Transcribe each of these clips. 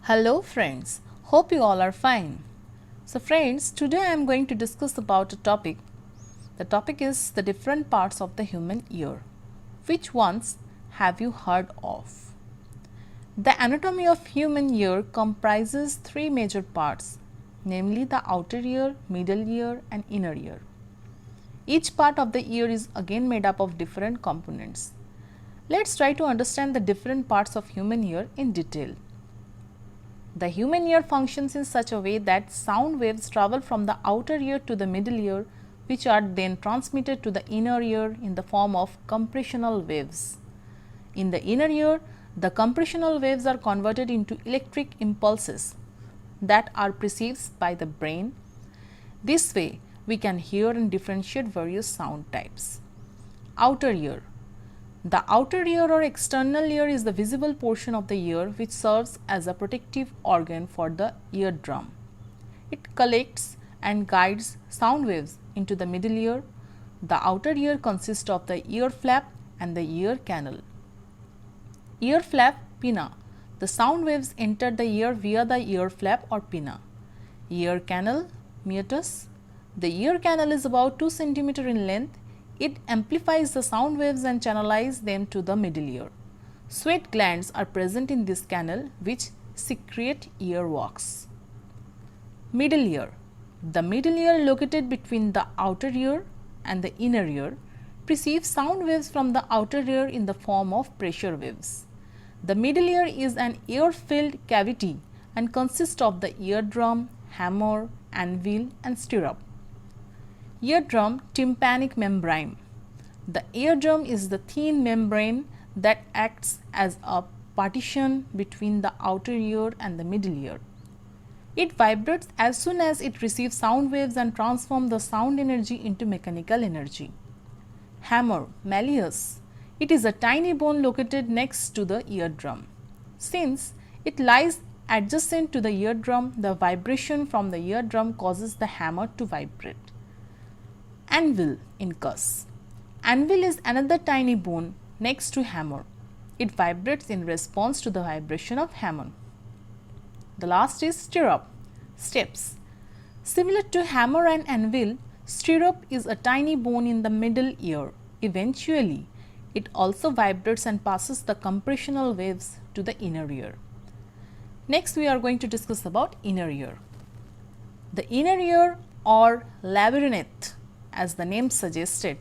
Hello friends, hope you all are fine. So friends, today I am going to discuss about a topic. The topic is the different parts of the human ear. Which ones have you heard of? The anatomy of human ear comprises three major parts, namely the outer ear, middle ear and inner ear. Each part of the ear is again made up of different components. Let's try to understand the different parts of human ear in detail. The human ear functions in such a way that sound waves travel from the outer ear to the middle ear, which are then transmitted to the inner ear in the form of compressional waves. In the inner ear, the compressional waves are converted into electric impulses that are perceived by the brain. This way, we can hear and differentiate various sound types. Outer ear. The outer ear or external ear is the visible portion of the ear which serves as a protective organ for the eardrum. It collects and guides sound waves into the middle ear. The outer ear consists of the ear flap and the ear canal. Ear flap, pinna. The sound waves enter the ear via the ear flap or pinna. Ear canal, meatus. The ear canal is about 2 cm in length. It amplifies the sound waves and channelizes them to the middle ear. Sweat glands are present in this canal which secrete ear wax. Middle ear. The middle ear located between the outer ear and the inner ear receives sound waves from the outer ear in the form of pressure waves. The middle ear is an air-filled cavity and consists of the eardrum, hammer, anvil and stirrup. Eardrum tympanic membrane. The eardrum is the thin membrane that acts as a partition between the outer ear and the middle ear. It vibrates as soon as it receives sound waves and transforms the sound energy into mechanical energy. Hammer, malleus. It is a tiny bone located next to the eardrum. Since it lies adjacent to the eardrum, the vibration from the eardrum causes the hammer to vibrate. Anvil, incus. Anvil is another tiny bone next to hammer. It vibrates in response to the vibration of hammer. The last is stirrup, steps. Similar to hammer and anvil, stirrup is a tiny bone in the middle ear. Eventually, it also vibrates and passes the compressional waves to the inner ear. Next, we are going to discuss about inner ear. The inner ear or labyrinth, as the name suggested,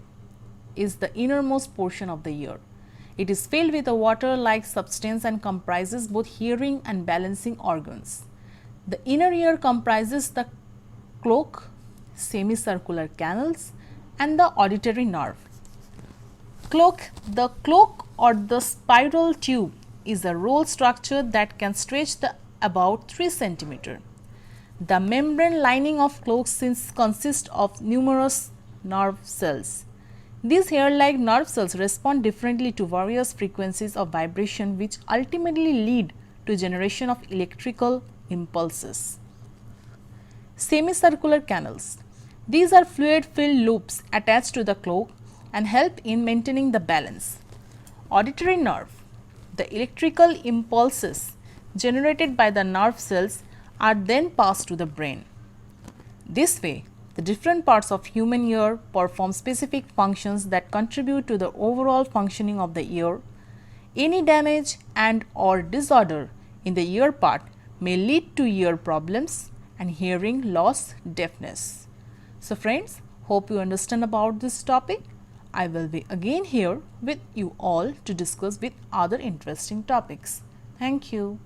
is the innermost portion of the ear. It is filled with a water-like substance and comprises both hearing and balancing organs. The inner ear comprises the cloak, semicircular canals and the auditory nerve. The cloak or the spiral tube is a roll structure that can stretch about 3 cm. The membrane lining of cloaks consists of numerous nerve cells. These hair-like nerve cells respond differently to various frequencies of vibration which ultimately lead to generation of electrical impulses. Semicircular canals. These are fluid-filled loops attached to the cloak and help in maintaining the balance. Auditory nerve. The electrical impulses generated by the nerve cells are then passed to the brain. This way, the different parts of human ear perform specific functions that contribute to the overall functioning of the ear. Any damage and or disorder in the ear part may lead to ear problems and hearing loss, deafness. So friends, hope you understand about this topic. I will be again here with you all to discuss with other interesting topics. Thank you.